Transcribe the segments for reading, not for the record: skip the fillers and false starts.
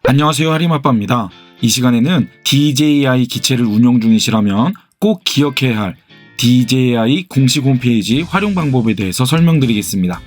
안녕하세요, 하림아빠입니다. 이 시간에는 DJI 기체를 운영 중이시라면 꼭 기억해야 할 DJI 공식 홈페이지 활용 방법에 대해서 설명드리겠습니다.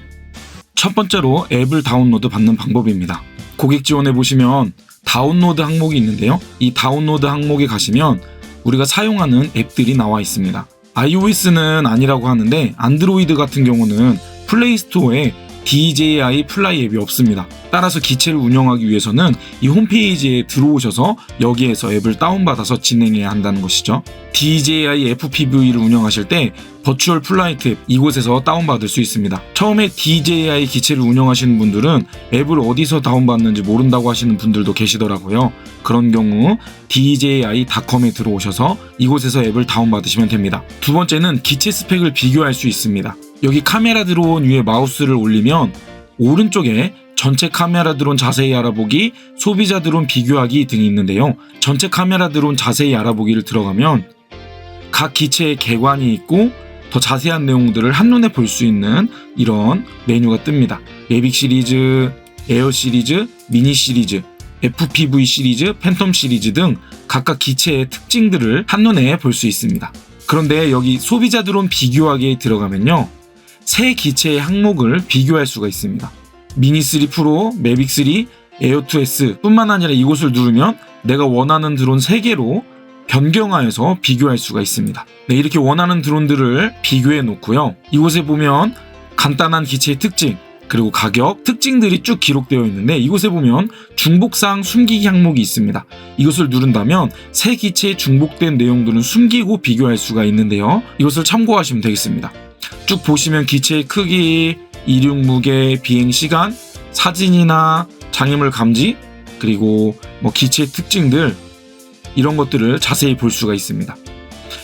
첫 번째로 앱을 다운로드 받는 방법입니다. 고객 지원에 보시면 다운로드 항목이 있는데요. 이 다운로드 항목에 가시면 우리가 사용하는 앱들이 나와 있습니다. iOS는 아니라고 하는데 안드로이드 같은 경우는 플레이스토어에 DJI 플라이 앱이 없습니다. 따라서 기체를 운영하기 위해서는 이 홈페이지에 들어오셔서 여기에서 앱을 다운받아서 진행해야 한다는 것이죠. DJI FPV를 운영하실 때 버추얼 플라이트 앱 이곳에서 다운받을 수 있습니다. 처음에 DJI 기체를 운영하시는 분들은 앱을 어디서 다운받는지 모른다고 하시는 분들도 계시더라고요. 그런 경우 DJI.com에 들어오셔서 이곳에서 앱을 다운받으시면 됩니다. 두 번째는 기체 스펙을 비교할 수 있습니다. 여기 카메라 드론 위에 마우스를 올리면 오른쪽에 전체 카메라 드론 자세히 알아보기, 소비자 드론 비교하기 등이 있는데요. 전체 카메라 드론 자세히 알아보기를 들어가면 각 기체의 개관이 있고 더 자세한 내용들을 한눈에 볼 수 있는 이런 메뉴가 뜹니다. 매빅 시리즈, 에어 시리즈, 미니 시리즈, FPV 시리즈, 팬텀 시리즈 등 각각 기체의 특징들을 한눈에 볼 수 있습니다. 그런데 여기 소비자 드론 비교하기에 들어가면요. 세 기체의 항목을 비교할 수가 있습니다. 미니3 프로, 매빅3, 에어2S 뿐만 아니라 이곳을 누르면 내가 원하는 드론 3개로 변경하여서 비교할 수가 있습니다. 네, 이렇게 원하는 드론들을 비교해 놓고요. 이곳에 보면 간단한 기체의 특징, 그리고 가격, 특징들이 쭉 기록되어 있는데 이곳에 보면 중복사항 숨기기 항목이 있습니다. 이것을 누른다면 새 기체의 중복된 내용들은 숨기고 비교할 수가 있는데요. 이것을 참고하시면 되겠습니다. 쭉 보시면 기체의 크기, 이륙 무게, 비행 시간, 사진이나 장애물 감지, 그리고 기체의 특징들 이런 것들을 자세히 볼 수가 있습니다.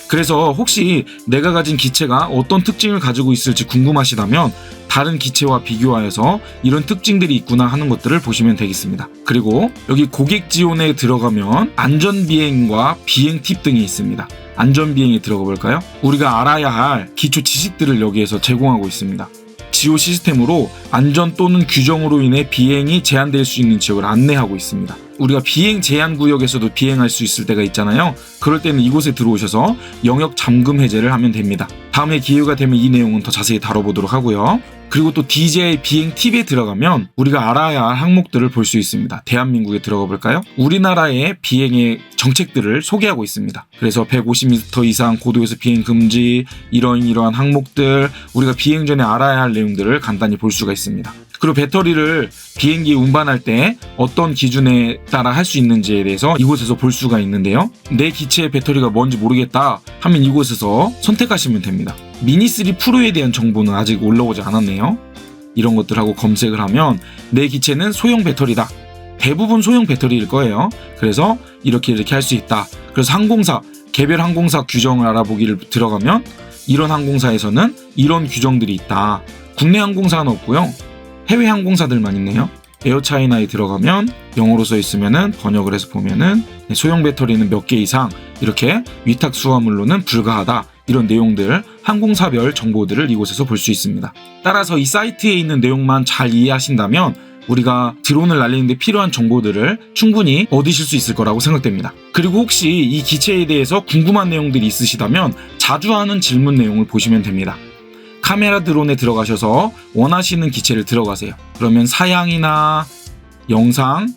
그래서 혹시 내가 가진 기체가 어떤 특징을 가지고 있을지 궁금하시다면 다른 기체와 비교하여서 이런 특징들이 있구나 하는 것들을 보시면 되겠습니다. 그리고 여기 고객 지원에 들어가면 안전비행과 비행 팁 등이 있습니다. 안전비행에 들어가 볼까요? 우리가 알아야 할 기초 지식들을 여기에서 제공하고 있습니다. 지오 시스템으로 안전 또는 규정으로 인해 비행이 제한될 수 있는 지역을 안내하고 있습니다. 우리가 비행 제한 구역에서도 비행할 수 있을 때가 있잖아요. 그럴 때는 이곳에 들어오셔서 영역 잠금 해제를 하면 됩니다. 다음에 기회가 되면 이 내용은 더 자세히 다뤄보도록 하고요. 그리고 또 DJI 비행 팁에 들어가면 우리가 알아야 할 항목들을 볼 수 있습니다. 대한민국에 들어가 볼까요? 우리나라의 비행의 정책들을 소개하고 있습니다. 그래서 150m 이상 고도에서 비행 금지, 이러한 항목들, 우리가 비행 전에 알아야 할 내용들을 간단히 볼 수가 있습니다. 그리고 배터리를 비행기에 운반할 때 어떤 기준에 따라 할 수 있는지에 대해서 이곳에서 볼 수가 있는데요. 내 기체의 배터리가 뭔지 모르겠다 하면 이곳에서 선택하시면 됩니다. 미니3 프로에 대한 정보는 아직 올라오지 않았네요. 이런 것들하고 검색을 하면 내 기체는 소형 배터리다. 대부분 소형 배터리일 거예요. 그래서 이렇게 할 수 있다. 그래서 항공사, 개별 항공사 규정을 알아보기를 들어가면 이런 항공사에서는 이런 규정들이 있다. 국내 항공사는 없고요. 해외 항공사들만 있네요. 에어차이나에 들어가면 영어로 써 있으면은 번역을 해서 보면은 소형 배터리는 몇 개 이상 이렇게 위탁 수화물로는 불가하다. 이런 내용들, 항공사별 정보들을 이곳에서 볼 수 있습니다. 따라서 이 사이트에 있는 내용만 잘 이해하신다면 우리가 드론을 날리는데 필요한 정보들을 충분히 얻으실 수 있을 거라고 생각됩니다. 그리고 혹시 이 기체에 대해서 궁금한 내용들이 있으시다면 자주 하는 질문 내용을 보시면 됩니다. 카메라 드론에 들어가셔서 원하시는 기체를 들어가세요. 그러면 사양이나 영상,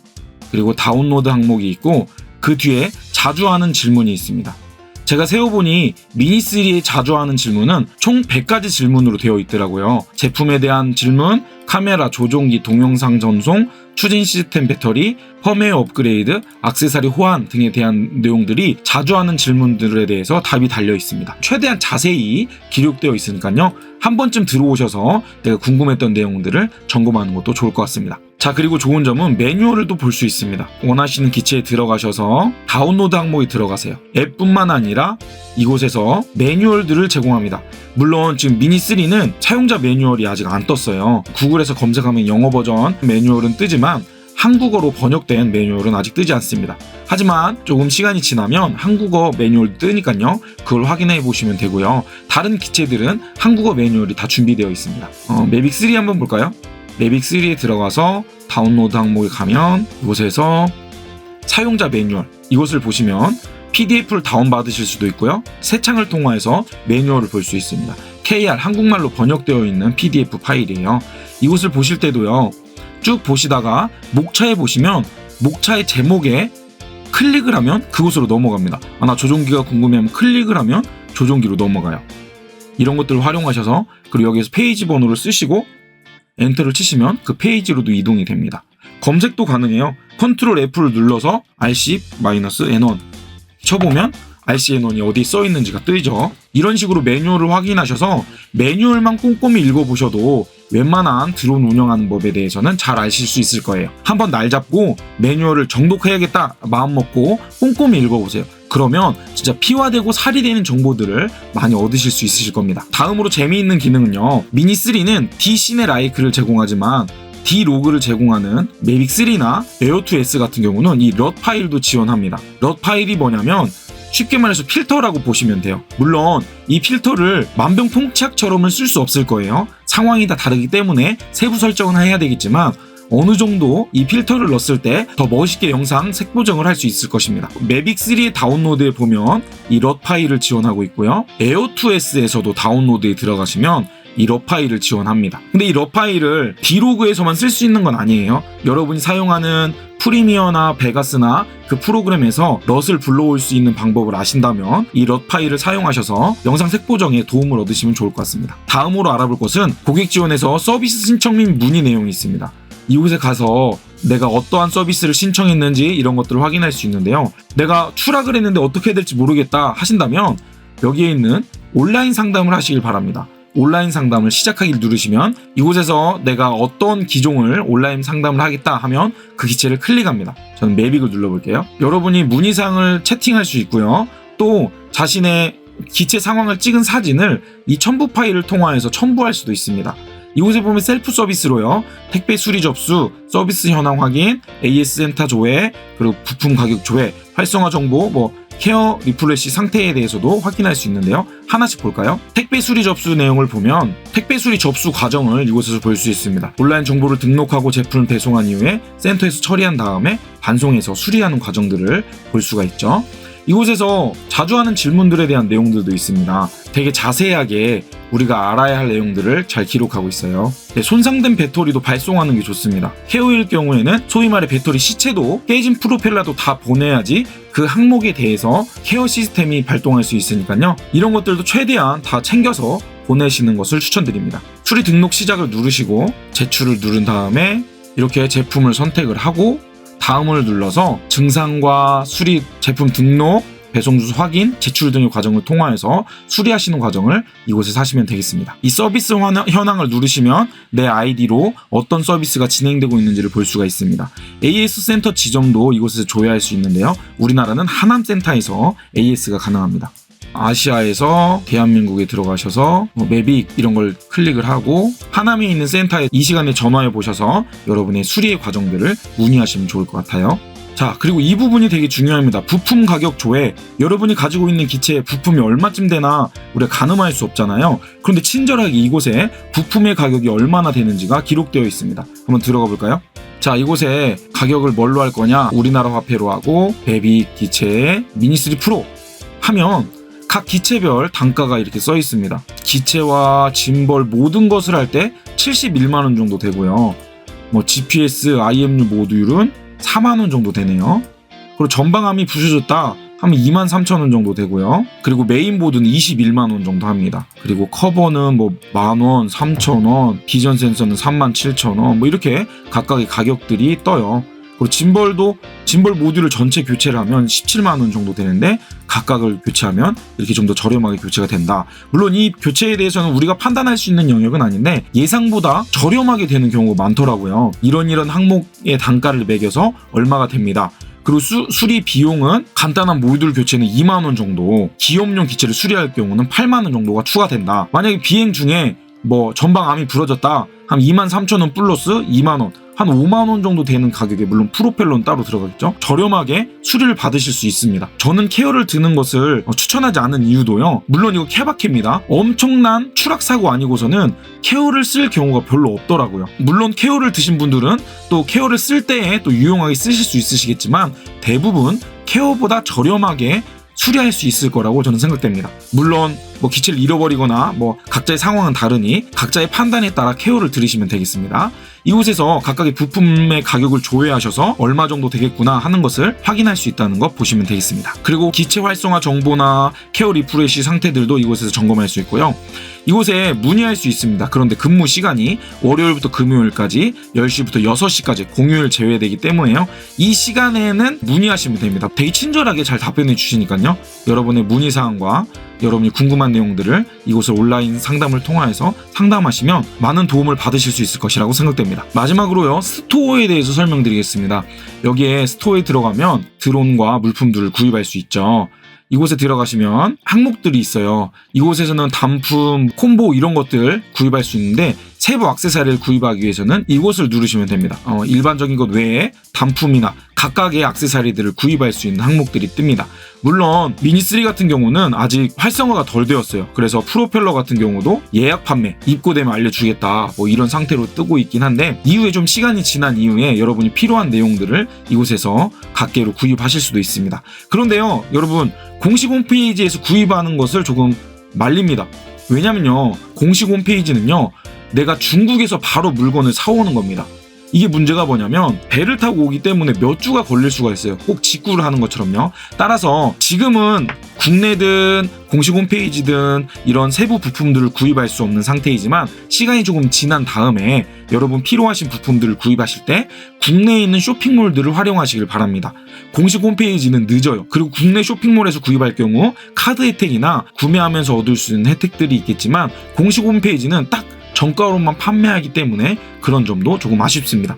그리고 다운로드 항목이 있고 그 뒤에 자주 하는 질문이 있습니다. 제가 세어보니 미니3에 자주 하는 질문은 총 100가지 질문으로 되어 있더라고요. 제품에 대한 질문, 카메라, 조종기, 동영상 전송, 추진 시스템 배터리, 펌웨어 업그레이드, 액세서리 호환 등에 대한 내용들이 자주 하는 질문들에 대해서 답이 달려 있습니다. 최대한 자세히 기록되어 있으니까요. 한 번쯤 들어오셔서 내가 궁금했던 내용들을 점검하는 것도 좋을 것 같습니다. 자, 그리고 좋은 점은 매뉴얼을 또 볼 수 있습니다. 원하시는 기체에 들어가셔서 다운로드 항목에 들어가세요. 앱뿐만 아니라 이곳에서 매뉴얼들을 제공합니다. 물론 지금 미니3는 사용자 매뉴얼이 아직 안 떴어요. 구글에서 검색하면 영어 버전 매뉴얼은 뜨지만 한국어로 번역된 매뉴얼은 아직 뜨지 않습니다. 하지만 조금 시간이 지나면 한국어 매뉴얼 뜨니까요. 그걸 확인해 보시면 되고요. 다른 기체들은 한국어 매뉴얼이 다 준비되어 있습니다. 매빅3 한번 볼까요? 매빅3에 들어가서 다운로드 항목에 가면 이곳에서 사용자 매뉴얼, 이것을 보시면 PDF를 다운받으실 수도 있고요. 새 창을 통해서 매뉴얼을 볼 수 있습니다. KR 한국말로 번역되어 있는 PDF 파일이에요. 이것을 보실 때도요, 쭉 보시다가 목차에 보시면 목차의 제목에 클릭을 하면 그곳으로 넘어갑니다. 나 조종기가 궁금해하면 클릭을 하면 조종기로 넘어가요. 이런 것들을 활용하셔서, 그리고 여기에서 페이지 번호를 쓰시고 엔터를 치시면 그 페이지로도 이동이 됩니다. 검색도 가능해요. 컨트롤 F를 눌러서 RC-N1 쳐보면 RC-N1이 어디에 써 있는지가 뜨이죠. 이런 식으로 매뉴얼을 확인하셔서 매뉴얼만 꼼꼼히 읽어보셔도 웬만한 드론 운영하는 법에 대해서는 잘 아실 수 있을 거예요. 한번 날 잡고 매뉴얼을 정독해야겠다 마음먹고 꼼꼼히 읽어보세요. 그러면 진짜 피와 되고 살이 되는 정보들을 많이 얻으실 수 있으실 겁니다. 다음으로 재미있는 기능은요, 미니3는 D-Cine-Like를 제공하지만 D-Log를 제공하는 매빅3나 에어2S 같은 경우는 이 럿 파일도 지원합니다. 럿 파일이 뭐냐면 쉽게 말해서 필터라고 보시면 돼요. 물론 이 필터를 만병통치약처럼은 쓸 수 없을 거예요. 상황이 다 다르기 때문에 세부 설정은 해야 되겠지만 어느 정도 이 필터를 넣었을 때 더 멋있게 영상 색 보정을 할 수 있을 것입니다. 매빅3의 다운로드에 보면 이 럿 파일을 지원하고 있고요. 에어2S에서도 다운로드에 들어가시면 이 럿 파일을 지원합니다. 근데 이 럿 파일을 D-Log에서만 쓸 수 있는 건 아니에요. 여러분이 사용하는 프리미어나 베가스나 그 프로그램에서 럿을 불러올 수 있는 방법을 아신다면 이 럿 파일을 사용하셔서 영상 색 보정에 도움을 얻으시면 좋을 것 같습니다. 다음으로 알아볼 것은 고객 지원에서 서비스 신청 및 문의 내용이 있습니다. 이곳에 가서 내가 어떠한 서비스를 신청했는지 이런 것들을 확인할 수 있는데요. 내가 추락을 했는데 어떻게 해야 될지 모르겠다 하신다면 여기에 있는 온라인 상담을 하시길 바랍니다. 온라인 상담을 시작하기를 누르시면 이곳에서 내가 어떤 기종을 온라인 상담을 하겠다 하면 그 기체를 클릭합니다. 저는 매빅을 눌러볼게요. 여러분이 문의사항을 채팅할 수 있고요. 또 자신의 기체 상황을 찍은 사진을 이 첨부 파일을 통화해서 첨부할 수도 있습니다. 이곳에 보면 셀프 서비스로요, 택배 수리 접수, 서비스 현황 확인, AS 센터 조회, 그리고 부품 가격 조회, 활성화 정보, 케어 리플래시 상태에 대해서도 확인할 수 있는데요. 하나씩 볼까요? 택배 수리 접수 내용을 보면 택배 수리 접수 과정을 이곳에서 볼 수 있습니다. 온라인 정보를 등록하고 제품을 배송한 이후에 센터에서 처리한 다음에 반송해서 수리하는 과정들을 볼 수가 있죠. 이곳에서 자주 하는 질문들에 대한 내용들도 있습니다. 되게 자세하게 우리가 알아야 할 내용들을 잘 기록하고 있어요. 손상된 배터리도 발송하는 게 좋습니다. 케어일 경우에는 소위 말해 배터리 시체도 깨진 프로펠러도 다 보내야지 그 항목에 대해서 케어 시스템이 발동할 수 있으니까요. 이런 것들도 최대한 다 챙겨서 보내시는 것을 추천드립니다. 수리 등록 시작을 누르시고 제출을 누른 다음에 이렇게 제품을 선택을 하고 다음을 눌러서 증상과 수리 제품 등록, 배송 주소 확인, 제출 등의 과정을 통화해서 수리하시는 과정을 이곳에서 하시면 되겠습니다. 이 서비스 현황을 누르시면 내 아이디로 어떤 서비스가 진행되고 있는지를 볼 수가 있습니다. AS 센터 지점도 이곳에서 조회할 수 있는데요. 우리나라는 하남센터에서 AS가 가능합니다. 아시아에서 대한민국에 들어가셔서 매빅 이런 걸 클릭을 하고 하남에 있는 센터에 이 시간에 전화해 보셔서 여러분의 수리의 과정들을 문의하시면 좋을 것 같아요. 자, 그리고 이 부분이 되게 중요합니다. 부품 가격 조회. 여러분이 가지고 있는 기체의 부품이 얼마쯤 되나 우리가 가늠할 수 없잖아요. 그런데 친절하게 이곳에 부품의 가격이 얼마나 되는지가 기록되어 있습니다. 한번 들어가 볼까요? 자, 이곳에 가격을 뭘로 할 거냐? 우리나라 화폐로 하고 매빅 기체의 미니3 프로 하면 각 기체별 단가가 이렇게 써 있습니다. 기체와 짐벌 모든 것을 할 때 71만 원 정도 되고요. GPS, IMU 모듈은 4만 원 정도 되네요. 그리고 전방함이 부서졌다 하면 2만 3천 원 정도 되고요. 그리고 메인보드는 21만 원 정도 합니다. 그리고 커버는 만 원, 3천 원, 비전 센서는 3만 7천 원, 이렇게 각각의 가격들이 떠요. 그리고 짐벌 모듈을 전체 교체를 하면 17만 원 정도 되는데 각각을 교체하면 이렇게 좀 더 저렴하게 교체가 된다. 물론 이 교체에 대해서는 우리가 판단할 수 있는 영역은 아닌데 예상보다 저렴하게 되는 경우가 많더라고요. 이런 항목의 단가를 매겨서 얼마가 됩니다. 그리고 수리 비용은 간단한 모듈 교체는 2만 원 정도, 기업용 기체를 수리할 경우는 8만 원 정도가 추가된다. 만약에 비행 중에 뭐 전방암이 부러졌다. 한 23,000원 플러스 2만원, 한 5만원 정도 되는 가격에, 물론 프로펠러는 따로 들어가겠죠. 저렴하게 수리를 받으실 수 있습니다. 저는 케어를 드는 것을 추천하지 않은 이유도요, 물론 이거 케바케입니다. 엄청난 추락사고 아니고서는 케어를 쓸 경우가 별로 없더라고요. 물론 케어를 드신 분들은 또 케어를 쓸 때에 또 유용하게 쓰실 수 있으시겠지만, 대부분 케어보다 저렴하게 수리할 수 있을 거라고 저는 생각됩니다. 물론 뭐 기체를 잃어버리거나 뭐 각자의 상황은 다르니 각자의 판단에 따라 케어를 들으시면 되겠습니다. 이곳에서 각각의 부품의 가격을 조회하셔서 얼마 정도 되겠구나 하는 것을 확인할 수 있다는 것 보시면 되겠습니다. 그리고 기체 활성화 정보나 케어 리프레시 상태들도 이곳에서 점검할 수 있고요. 이곳에 문의할 수 있습니다. 그런데 근무 시간이 월요일부터 금요일까지 10시부터 6시까지 공휴일 제외되기 때문에요. 이 시간에는 문의하시면 됩니다. 되게 친절하게 잘 답변해 주시니까요. 여러분의 문의사항과 여러분이 궁금한 내용들을 이곳을 온라인 상담을 통해서 상담하시면 많은 도움을 받으실 수 있을 것이라고 생각됩니다. 마지막으로요, 스토어에 대해서 설명드리겠습니다. 여기에 스토어에 들어가면 드론과 물품들을 구입할 수 있죠. 이곳에 들어가시면 항목들이 있어요. 이곳에서는 단품, 콤보 이런 것들 구입할 수 있는데, 세부 액세서리를 구입하기 위해서는 이곳을 누르시면 됩니다. 일반적인 것 외에 단품이나 각각의 액세서리들을 구입할 수 있는 항목들이 뜹니다. 물론 미니3 같은 경우는 아직 활성화가 덜 되었어요. 그래서 프로펠러 같은 경우도 예약 판매, 입고되면 알려주겠다, 뭐 이런 상태로 뜨고 있긴 한데, 이후에 좀 시간이 지난 이후에 여러분이 필요한 내용들을 이곳에서 각계로 구입하실 수도 있습니다. 그런데요, 여러분, 공식 홈페이지에서 구입하는 것을 조금 말립니다. 왜냐면요, 공식 홈페이지는요, 내가 중국에서 바로 물건을 사오는 겁니다. 이게 문제가 뭐냐면, 배를 타고 오기 때문에 몇 주가 걸릴 수가 있어요. 꼭 직구를 하는 것처럼요. 따라서 지금은 국내든 공식 홈페이지든 이런 세부 부품들을 구입할 수 없는 상태이지만, 시간이 조금 지난 다음에 여러분 필요하신 부품들을 구입하실 때 국내에 있는 쇼핑몰들을 활용하시길 바랍니다. 공식 홈페이지는 늦어요. 그리고 국내 쇼핑몰에서 구입할 경우 카드 혜택이나 구매하면서 얻을 수 있는 혜택들이 있겠지만, 공식 홈페이지는 딱 정가로만 판매하기 때문에 그런 점도 조금 아쉽습니다.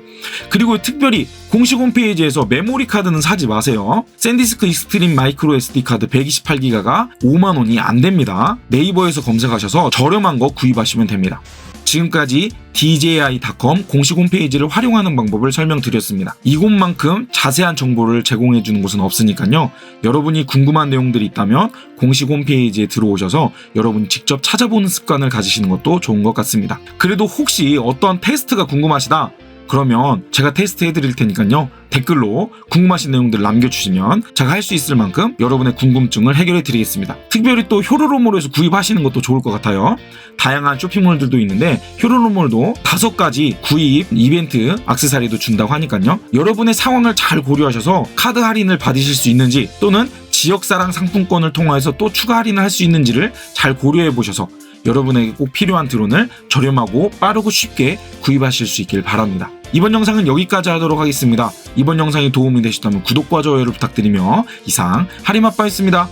그리고 특별히 공식 홈페이지에서 메모리 카드는 사지 마세요. 샌디스크 익스트림 마이크로 SD 카드 128기가가 5만원이 안 됩니다. 네이버에서 검색하셔서 저렴한 거 구입하시면 됩니다. 지금까지 DJI.com 공식 홈페이지를 활용하는 방법을 설명드렸습니다. 이곳만큼 자세한 정보를 제공해주는 곳은 없으니까요. 여러분이 궁금한 내용들이 있다면 공식 홈페이지에 들어오셔서 여러분이 직접 찾아보는 습관을 가지시는 것도 좋은 것 같습니다. 그래도 혹시 어떤 테스트가 궁금하시다, 그러면 제가 테스트 해드릴 테니까요. 댓글로 궁금하신 내용들 남겨주시면 제가 할 수 있을 만큼 여러분의 궁금증을 해결해 드리겠습니다. 특별히 또 효로로몰에서 구입하시는 것도 좋을 것 같아요. 다양한 쇼핑몰들도 있는데 효로로몰도 5가지 구입 이벤트 액세서리도 준다고 하니까요. 여러분의 상황을 잘 고려하셔서 카드 할인을 받으실 수 있는지, 또는 지역사랑 상품권을 통해서 또 추가 할인을 할 수 있는지를 잘 고려해 보셔서 여러분에게 꼭 필요한 드론을 저렴하고 빠르고 쉽게 구입하실 수 있길 바랍니다. 이번 영상은 여기까지 하도록 하겠습니다. 이번 영상이 도움이 되셨다면 구독과 좋아요를 부탁드리며, 이상 하림아빠였습니다.